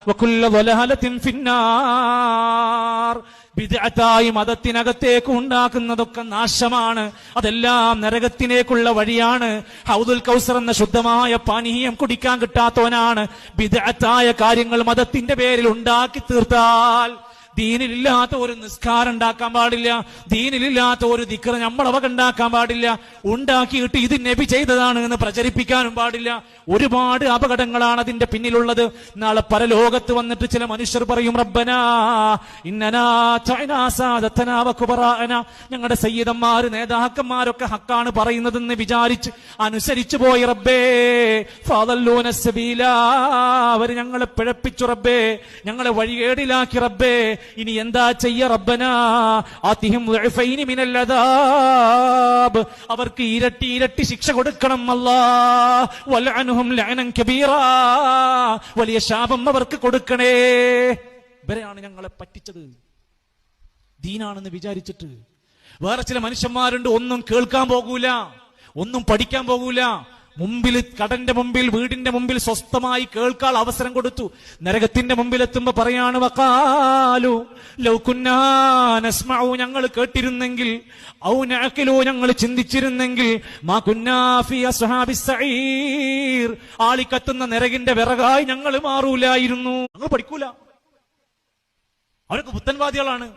വകുല്ല ദലാലത്തിൻ ഫിന്നാർ. ബിദ്അത്തായി മതത്തിനകത്തേക്ക് ഉണ്ടാക്കുന്നതൊക്കെ നാശമാണ്. അതെല്ലാം നരകത്തിലേക്കുള്ള വഴിയാണ്. ഹൗദുൽ കൗസർ എന്ന ശുദ്ധമായ പാനീയം കുടിക്കാൻ കിട്ടാത്തവനാണ് ബിദ്അത്തായ കാര്യങ്ങൾ മതത്തിന്റെ പേരിൽ ഉണ്ടാക്കി തീർത്താൽ. ദീനിലില്ലാത്ത ഒരു നിസ്കാരം ഉണ്ടാക്കാൻ പാടില്ല, ദീനിലില്ലാത്ത ഒരു ദിക്ർ നമ്മളവക ഉണ്ടാക്കാൻ പാടില്ല, ഉണ്ടാക്കിയിട്ട് ഇത് നബി ചെയ്തതാണ് എന്ന് പ്രചരിപ്പിക്കാനും പാടില്ല. ഒരുപാട് അപകടങ്ങളാണ് അതിന്റെ പിന്നിലുള്ളത്. നാളെ പരലോകത്ത് വന്നിട്ട് ചില മനുഷ്യർ പറയും, റബ്ബനാ ഇന്നനാ തഅനാ സാദതനാ വകുബറാഅനാ, ഞങ്ങളുടെ സയ്യിദന്മാർ നേതാക്കന്മാരൊക്കെ ഹക്കാണ് പറയുന്നതെന്ന് വിചാരിച്ച് അനുസരിച്ചു പോയി റബ്ബേ, ഫദല്ലൂന സബീലാ, അവർ ഞങ്ങളെ പിഴപ്പിച്ചു റബ്ബേ, ഞങ്ങളെ വഴികേടിലാക്കി റബ്ബേ. ഇനി എന്താ ചെയ്യ റബ്ബനാ ആതിഹിം ദുഅഫൈനി മിനൽ അദാബ്, അവർക്ക് ഇരട്ടി ഇരട്ടി ശിക്ഷ കൊടുക്കണം അല്ലാഹ്. വൽഅൻഹും ലഅനൻ കബീറാ, വലിയ ശാപം അവർക്ക് കൊടുക്കണേ. ഇവരെയാണ് ഞങ്ങളെ പറ്റിച്ചത് ദീനാണെന്ന് വിചാരിച്ചിട്ട്. വേറെ ചില മനുഷ്യന്മാരുണ്ട്, ഒന്നും കേൾക്കാൻ പോകൂല, ഒന്നും പഠിക്കാൻ പോകൂല. മുമ്പിൽ കടന്റെ മുമ്പിൽ വീടിന്റെ മുമ്പിൽ സ്വസ്ഥമായി കേൾക്കാൻ അവസരം കൊടുത്തു. നരകത്തിന്റെ മുമ്പിൽ എത്തുമ്പോ പറയാണ്, വഖാലു ലൗ കുന്നാ നസ്മഉ, ഞങ്ങൾ കേട്ടിരുന്നെങ്കിൽ, ഔ നഅഖിലു, ഞങ്ങൾ ചിന്തിച്ചിരുന്നെങ്കിൽ, മാ കുന്നാ ഫീ അസ്ഹാബിസ് സഈർ, ആളിക്കത്തുന്ന നരകിന്റെ വിറകായി ഞങ്ങൾ മാറൂലായിരുന്നു. ഞങ്ങൾ പഠിക്കൂല. അവരൊക്കെ പുത്തൻവാദികളാണ്,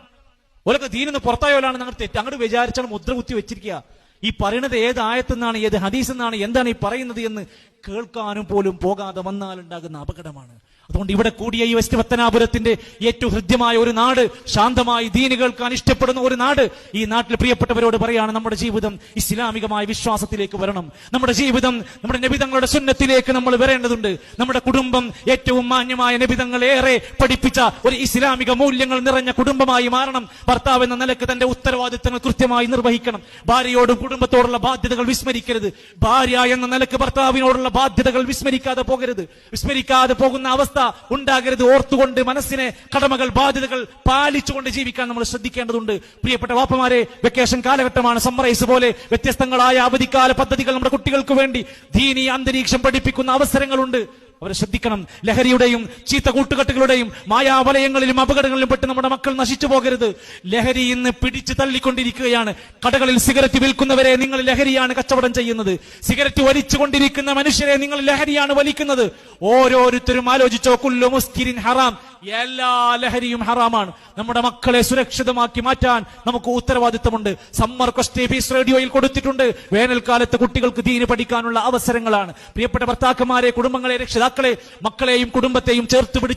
അവരൊക്കെ ദീനിന്ന് പുറത്തായവരാണ്. ഞങ്ങൾ തെറ്റ് അങ്ങോട്ട് വിചാരിച്ചാണ് മുദ്ര കുത്തി വെച്ചിരിക്കുക. ഈ പറയുന്നത് ഏത് ആയത്തെന്നാണ്, ഏത് ഹദീസെന്നാണ്, എന്താണ് ഈ പറയുന്നത് എന്ന് കേൾക്കാനും പോലും പോകാതെ വന്നാലുണ്ടാകുന്ന അപകടമാണ്. അതുകൊണ്ട് ഇവിടെ കൂടിയ ഈ വെസ്റ്റ് പത്തനാപുരത്തിന്റെ ഏറ്റവും ഹൃദ്യമായ ഒരു നാട്, ശാന്തമായി ദീന് കേൾക്കാൻ ഇഷ്ടപ്പെടുന്ന ഒരു നാട്, ഈ നാട്ടിൽ പ്രിയപ്പെട്ടവരോട് പറയാണ്, നമ്മുടെ ജീവിതം ഇസ്ലാമികമായ വിശ്വാസത്തിലേക്ക് വരണം. നമ്മുടെ ജീവിതം നമ്മുടെ നബിതങ്ങളുടെ സുന്നത്തിലേക്ക് നമ്മൾ വരേണ്ടതുണ്ട്. നമ്മുടെ കുടുംബം ഏറ്റവും മാന്യമായ നബിതങ്ങൾ ഏറെ പഠിപ്പിച്ച ഒരു ഇസ്ലാമിക മൂല്യങ്ങൾ നിറഞ്ഞ കുടുംബമായി മാറണം. ഭർത്താവ് എന്ന നിലക്ക് തന്റെ ഉത്തരവാദിത്തങ്ങൾ കൃത്യമായി നിർവഹിക്കണം. ഭാര്യയോടും കുടുംബത്തോടുള്ള ബാധ്യതകൾ വിസ്മരിക്കരുത്. ഭാര്യ എന്ന നിലക്ക് ഭർത്താവിനോടുള്ള ബാധ്യതകൾ വിസ്മരിക്കാതെ പോകരുത്. വിസ്മരിക്കാതെ പോകുന്ന അവസ്ഥ ഉണ്ടാകരുത്. ഓർത്തുകൊണ്ട് മനസ്സിനെ കടമകൾ ബാധ്യതകൾ പാലിച്ചുകൊണ്ട് ജീവിക്കാൻ നമ്മൾ ശ്രദ്ധിക്കേണ്ടതുണ്ട്. പ്രിയപ്പെട്ട വാപ്പമാരെ, വെക്കേഷൻ കാലഘട്ടമാണ്. സമ്മറൈസ് പോലെ വ്യത്യസ്തങ്ങളായ അവധിക്കാല പദ്ധതികൾ നമ്മുടെ കുട്ടികൾക്ക് വേണ്ടി ദീനീ അന്തരീക്ഷം പഠിപ്പിക്കുന്ന അവസരങ്ങളുണ്ട്. അവരെ ശ്രദ്ധിക്കണം. ലഹരിയുടെയും ചീത്ത കൂട്ടുകെട്ടുകളുടെയും മായാവലയങ്ങളിലും അപകടങ്ങളിലും പെട്ട് നമ്മുടെ മക്കൾ നശിച്ചു പോകരുത്. ലഹരി ഇന്ന് പിടിച്ചു തള്ളിക്കൊണ്ടിരിക്കുകയാണ്. കടകളിൽ സിഗരറ്റ് വിൽക്കുന്നവരെ നിങ്ങൾ ലഹരിയാണ് കച്ചവടം ചെയ്യുന്നത്. സിഗരറ്റ് വലിച്ചുകൊണ്ടിരിക്കുന്ന മനുഷ്യരെ നിങ്ങൾ ലഹരിയാണ് വലിക്കുന്നത്. ഓരോരുത്തരും ആലോചിച്ചോ, കുല്ലു മുസ്കിരിൻ ഹറാം, എല്ലാ ലഹരിയും ഹറാമാണ്. നമ്മുടെ മക്കളെ സുരക്ഷിതമാക്കി മാറ്റാൻ നമുക്ക് ഉത്തരവാദിത്തമുണ്ട്. സമ്മർ ക്വസ്റ്റ് പീസ് റേഡിയോയിൽ കൊടുത്തിട്ടുണ്ട്. വേനൽക്കാലത്ത് കുട്ടികൾക്ക് ദീന് പഠിക്കാനുള്ള അവസരങ്ങളാണ്. പ്രിയപ്പെട്ട ഭർത്താക്കന്മാരെ, കുടുംബങ്ങളെ, രക്ഷിതാക്കളെ, മക്കളെയും കുടുംബത്തെയും ചേർത്ത്